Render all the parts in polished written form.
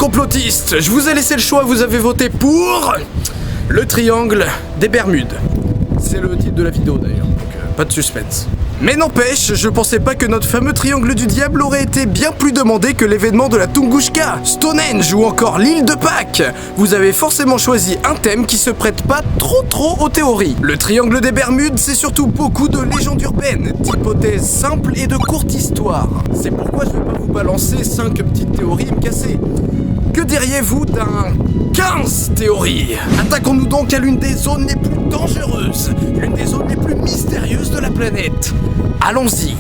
complotistes, je vous ai laissé le choix, vous avez voté pour le triangle des Bermudes. C'est le titre de la vidéo d'ailleurs, donc pas de suspense. Mais n'empêche, je pensais pas que notre fameux triangle du diable aurait été bien plus demandé que l'événement de la Tunguska, Stonehenge ou encore l'île de Pâques. Vous avez forcément choisi un thème qui se prête pas trop aux théories. Le triangle des Bermudes, c'est surtout beaucoup de légendes urbaines, d'hypothèses simples et de courtes histoires. C'est pourquoi je vais pas vous balancer 5 petites théories et me casser. Que diriez-vous d'un 15 théories? Attaquons-nous donc à l'une des zones les plus dangereuses, l'une des zones les plus mystérieuses de la planète. Allons-y.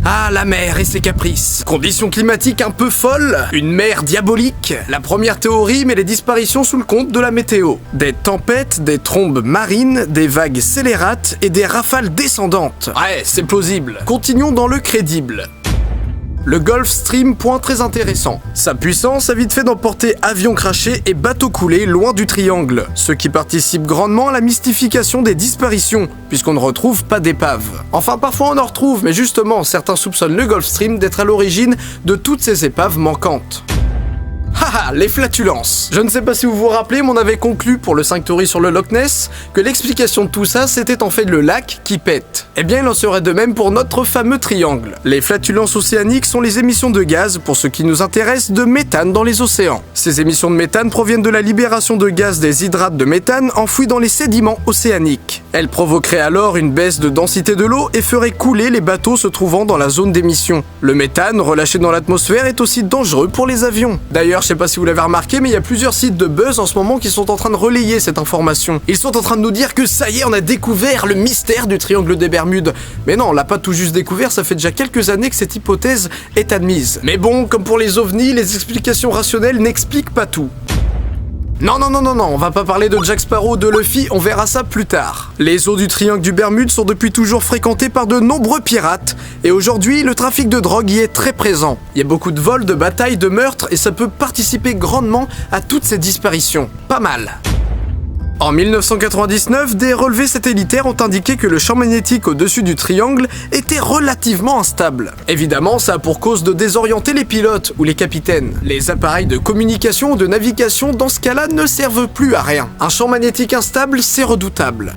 Ah, la mer et ses caprices. Conditions climatiques un peu folles, une mer diabolique. La première théorie met les disparitions sous le compte de la météo. Des tempêtes, des trombes marines, des vagues scélérates et des rafales descendantes. Ouais, c'est plausible. Continuons dans le crédible. Le Gulf Stream, point très intéressant. Sa puissance a vite fait d'emporter avions crachés et bateaux coulés loin du triangle, ce qui participe grandement à la mystification des disparitions, puisqu'on ne retrouve pas d'épaves. Enfin, parfois on en retrouve, mais justement, certains soupçonnent le Gulf Stream d'être à l'origine de toutes ces épaves manquantes. Haha, les flatulences. Je ne sais pas si vous vous rappelez, mais on avait conclu pour le 5 théories sur le Loch Ness que l'explication de tout ça, c'était en fait le lac qui pète. Eh bien, il en serait de même pour notre fameux triangle. Les flatulences océaniques sont les émissions de gaz, pour ce qui nous intéresse, de méthane dans les océans. Ces émissions de méthane proviennent de la libération de gaz des hydrates de méthane enfouis dans les sédiments océaniques. Elles provoqueraient alors une baisse de densité de l'eau et feraient couler les bateaux se trouvant dans la zone d'émission. Le méthane, relâché dans l'atmosphère, est aussi dangereux pour les avions. D'ailleurs, je sais pas si vous l'avez remarqué, mais il y a plusieurs sites de buzz en ce moment qui sont en train de relayer cette information. Ils sont en train de nous dire que ça y est, on a découvert le mystère du triangle des Bermudes. Mais non, on l'a pas tout juste découvert, ça fait déjà quelques années que cette hypothèse est admise. Mais bon, comme pour les ovnis, les explications rationnelles n'expliquent pas tout. Non, on va pas parler de Jack Sparrow, de Luffy, on verra ça plus tard. Les eaux du triangle du Bermude sont depuis toujours fréquentées par de nombreux pirates, et aujourd'hui, le trafic de drogue y est très présent. Il y a beaucoup de vols, de batailles, de meurtres, et ça peut participer grandement à toutes ces disparitions. Pas mal. En 1999, des relevés satellitaires ont indiqué que le champ magnétique au-dessus du triangle était relativement instable. Évidemment, ça a pour cause de désorienter les pilotes ou les capitaines. Les appareils de communication ou de navigation dans ce cas-là ne servent plus à rien. Un champ magnétique instable, c'est redoutable.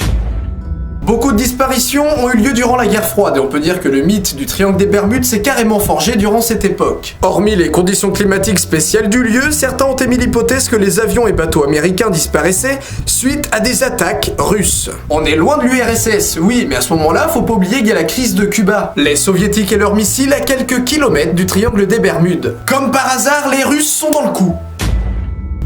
Beaucoup de disparitions ont eu lieu durant la guerre froide et on peut dire que le mythe du triangle des Bermudes s'est carrément forgé durant cette époque. Hormis les conditions climatiques spéciales du lieu, certains ont émis l'hypothèse que les avions et bateaux américains disparaissaient suite à des attaques russes. On est loin de l'URSS, oui, mais à ce moment-là, faut pas oublier qu'il y a la crise de Cuba. Les soviétiques et leurs missiles à quelques kilomètres du triangle des Bermudes. Comme par hasard, les Russes sont dans le coup.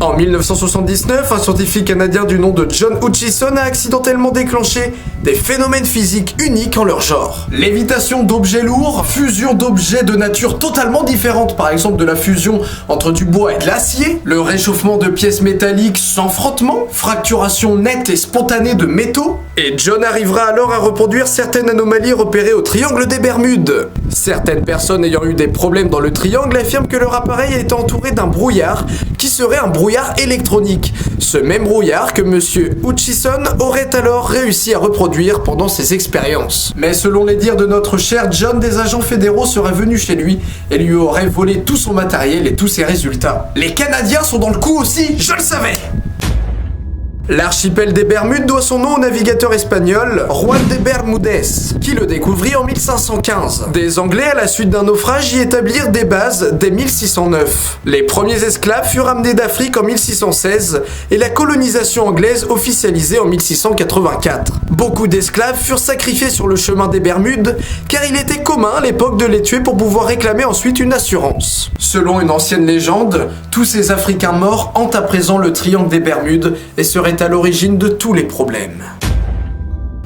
En 1979, un scientifique canadien du nom de John Hutchison a accidentellement déclenché des phénomènes physiques uniques en leur genre. Lévitation d'objets lourds, fusion d'objets de nature totalement différente, par exemple de la fusion entre du bois et de l'acier, le réchauffement de pièces métalliques sans frottement, fracturation nette et spontanée de métaux, et John arrivera alors à reproduire certaines anomalies repérées au triangle des Bermudes. Certaines personnes ayant eu des problèmes dans le triangle affirment que leur appareil a été entouré d'un brouillard qui serait un brouillard électronique. Ce même brouillard que Monsieur Hutchison aurait alors réussi à reproduire pendant ses expériences. Mais selon les dires de notre cher John, des agents fédéraux seraient venus chez lui et lui auraient volé tout son matériel et tous ses résultats. Les Canadiens sont dans le coup aussi, je le savais! L'archipel des Bermudes doit son nom au navigateur espagnol Juan de Bermúdez, qui le découvrit en 1515. Des Anglais, à la suite d'un naufrage, y établirent des bases dès 1609. Les premiers esclaves furent amenés d'Afrique en 1616 et la colonisation anglaise officialisée en 1684. Beaucoup d'esclaves furent sacrifiés sur le chemin des Bermudes, car il était commun à l'époque de les tuer pour pouvoir réclamer ensuite une assurance. Selon une ancienne légende, tous ces Africains morts hantent à présent le triangle des Bermudes et seraient à l'origine de tous les problèmes.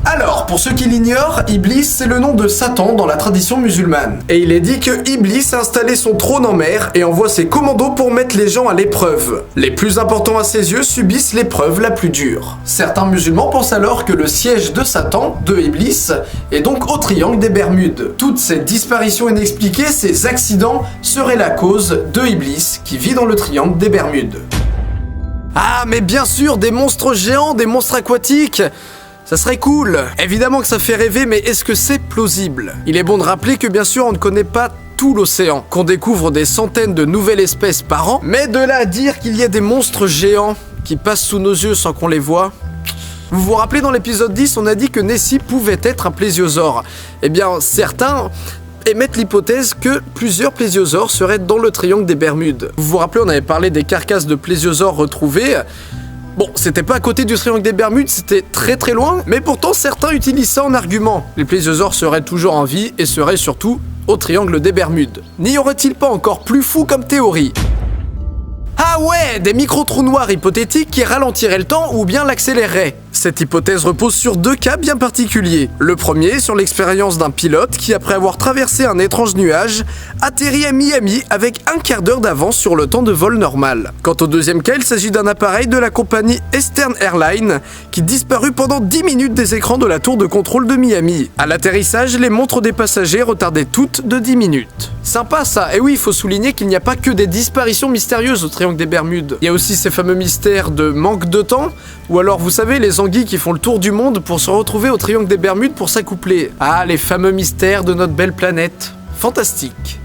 Alors, pour ceux qui l'ignorent, Iblis c'est le nom de Satan dans la tradition musulmane. Et il est dit que Iblis a installé son trône en mer et envoie ses commandos pour mettre les gens à l'épreuve. Les plus importants à ses yeux subissent l'épreuve la plus dure. Certains musulmans pensent alors que le siège de Satan, de Iblis, est donc au triangle des Bermudes. Toutes ces disparitions inexpliquées, ces accidents, seraient la cause de Iblis qui vit dans le triangle des Bermudes. Ah, mais bien sûr, des monstres géants, des monstres aquatiques, ça serait cool. Évidemment que ça fait rêver, mais est-ce que c'est plausible? Il est bon de rappeler que bien sûr, on ne connaît pas tout l'océan, qu'on découvre des centaines de nouvelles espèces par an, mais de là à dire qu'il y a des monstres géants qui passent sous nos yeux sans qu'on les voie. Vous vous rappelez, dans l'épisode 10, on a dit que Nessie pouvait être un plésiosaure. Eh bien, certains émettent l'hypothèse que plusieurs plésiosaures seraient dans le triangle des Bermudes. Vous vous rappelez, on avait parlé des carcasses de plésiosaures retrouvées. Bon, c'était pas à côté du triangle des Bermudes, c'était très très loin, mais pourtant certains utilisent ça en argument. Les plésiosaures seraient toujours en vie et seraient surtout au triangle des Bermudes. N'y aurait-il pas encore plus fou comme théorie ? Ah ouais, des micro-trous noirs hypothétiques qui ralentiraient le temps ou bien l'accéléreraient. Cette hypothèse repose sur deux cas bien particuliers. Le premier, sur l'expérience d'un pilote qui, après avoir traversé un étrange nuage, atterrit à Miami avec un quart d'heure d'avance sur le temps de vol normal. Quant au deuxième cas, il s'agit d'un appareil de la compagnie Eastern Airlines qui disparut pendant 10 minutes des écrans de la tour de contrôle de Miami. À l'atterrissage, les montres des passagers retardaient toutes de 10 minutes. Sympa ça, et oui, il faut souligner qu'il n'y a pas que des disparitions mystérieuses au triangle des Bermudes. Il y a aussi ces fameux mystères de manque de temps, ou alors vous savez, les anguilles qui font le tour du monde pour se retrouver au triangle des Bermudes pour s'accoupler. Ah, les fameux mystères de notre belle planète. Fantastique.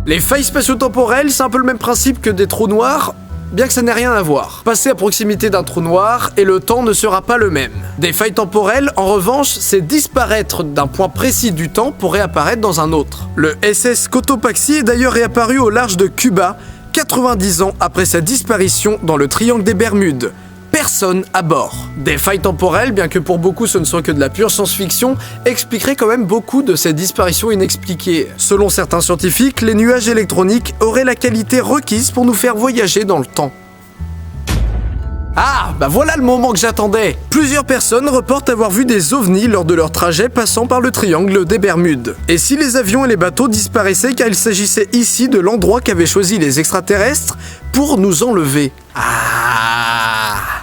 Les failles spatio-temporelles, c'est un peu le même principe que des trous noirs, bien que ça n'ait rien à voir. Passer à proximité d'un trou noir et le temps ne sera pas le même. Des failles temporelles, en revanche, c'est disparaître d'un point précis du temps pour réapparaître dans un autre. Le SS Cotopaxi est d'ailleurs réapparu au large de Cuba, 90 ans après sa disparition dans le triangle des Bermudes. Personne à bord. Des failles temporelles, bien que pour beaucoup ce ne soit que de la pure science-fiction, expliqueraient quand même beaucoup de ces disparitions inexpliquées. Selon certains scientifiques, les nuages électroniques auraient la qualité requise pour nous faire voyager dans le temps. Ah, bah voilà le moment que j'attendais. Plusieurs personnes reportent avoir vu des ovnis lors de leur trajet passant par le triangle des Bermudes. Et si les avions et les bateaux disparaissaient car il s'agissait ici de l'endroit qu'avaient choisi les extraterrestres pour nous enlever?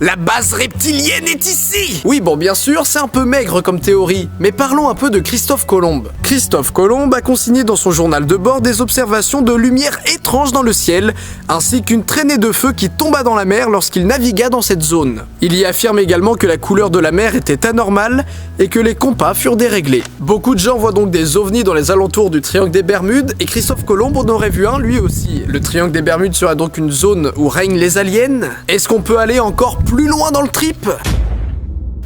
La base reptilienne est ici! Oui, bon, bien sûr, c'est un peu maigre comme théorie, mais parlons un peu de Christophe Colomb. Christophe Colomb a consigné dans son journal de bord des observations de lumière étranges dans le ciel, ainsi qu'une traînée de feu qui tomba dans la mer lorsqu'il navigua dans cette zone. Il y affirme également que la couleur de la mer était anormale et que les compas furent déréglés. Beaucoup de gens voient donc des ovnis dans les alentours du triangle des Bermudes, et Christophe Colomb en aurait vu un lui aussi. Le triangle des Bermudes serait donc une zone où règnent les aliens? Est-ce qu'on peut aller encore plus loin dans le trip?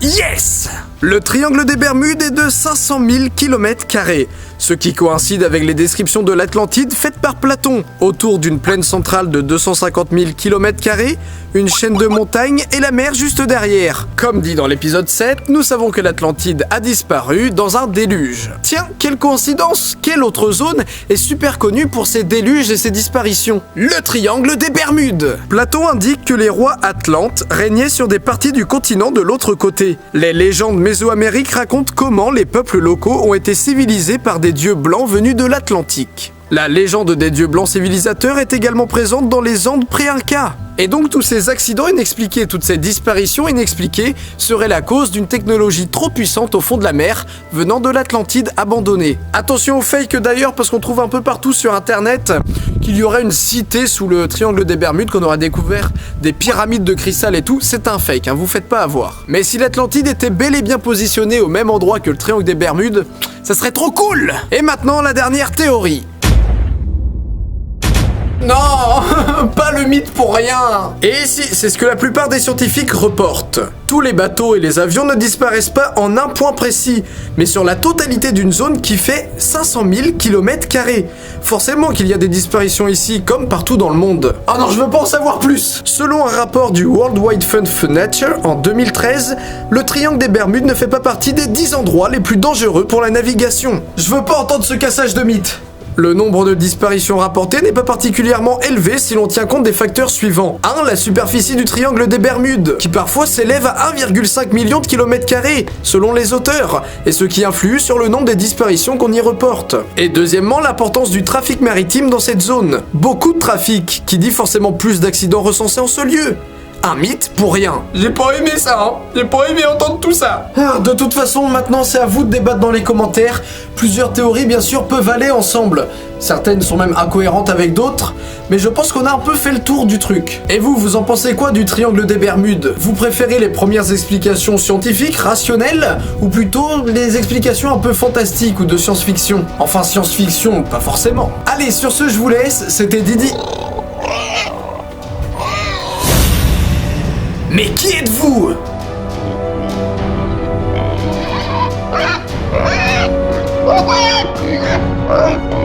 Yes! Le triangle des Bermudes est de 500 000 km², ce qui coïncide avec les descriptions de l'Atlantide faites par Platon, autour d'une plaine centrale de 250 000 km², une chaîne de montagnes et la mer juste derrière. Comme dit dans l'épisode 7, nous savons que l'Atlantide a disparu dans un déluge. Tiens, quelle coïncidence! Quelle autre zone est super connue pour ses déluges et ses disparitions? Le triangle des Bermudes! Platon indique que les rois atlantes régnaient sur des parties du continent de l'autre côté. Les légendes Mésoamérique raconte comment les peuples locaux ont été civilisés par des dieux blancs venus de l'Atlantique. La légende des dieux blancs civilisateurs est également présente dans les Andes pré-Inca. Et donc tous ces accidents inexpliqués, toutes ces disparitions inexpliquées seraient la cause d'une technologie trop puissante au fond de la mer, venant de l'Atlantide abandonnée. Attention aux fakes d'ailleurs, parce qu'on trouve un peu partout sur internet qu'il y aurait une cité sous le triangle des Bermudes, qu'on aurait découvert des pyramides de cristal et tout. C'est un fake, vous faites pas avoir. Mais si l'Atlantide était bel et bien positionnée au même endroit que le triangle des Bermudes, ça serait trop cool! Et maintenant la dernière théorie. Non, pas le mythe pour rien. Et si, c'est ce que la plupart des scientifiques reportent. Tous les bateaux et les avions ne disparaissent pas en un point précis, mais sur la totalité d'une zone qui fait 500 000 km². Forcément qu'il y a des disparitions ici, comme partout dans le monde. Oh non, je veux pas en savoir plus. Selon un rapport du World Wide Fund for Nature en 2013, le triangle des Bermudes ne fait pas partie des 10 endroits les plus dangereux pour la navigation. Je veux pas entendre ce cassage de mythe. Le nombre de disparitions rapportées n'est pas particulièrement élevé si l'on tient compte des facteurs suivants. 1. La superficie du triangle des Bermudes, qui parfois s'élève à 1,5 million de km², selon les auteurs, et ce qui influe sur le nombre des disparitions qu'on y reporte. Et deuxièmement, l'importance du trafic maritime dans cette zone. Beaucoup de trafic, qui dit forcément plus d'accidents recensés en ce lieu. Un mythe pour rien. J'ai pas aimé ça, hein. J'ai pas aimé entendre tout ça. De toute façon, maintenant c'est à vous de débattre dans les commentaires. Plusieurs théories, bien sûr, peuvent aller ensemble. Certaines sont même incohérentes avec d'autres, mais je pense qu'on a un peu fait le tour du truc. Et vous, vous en pensez quoi du triangle des Bermudes? Vous préférez les premières explications scientifiques, rationnelles, ou plutôt les explications un peu fantastiques ou de science-fiction? Enfin, science-fiction, pas forcément. Allez, sur ce, je vous laisse, c'était Didi. Mais qui êtes-vous? Ah!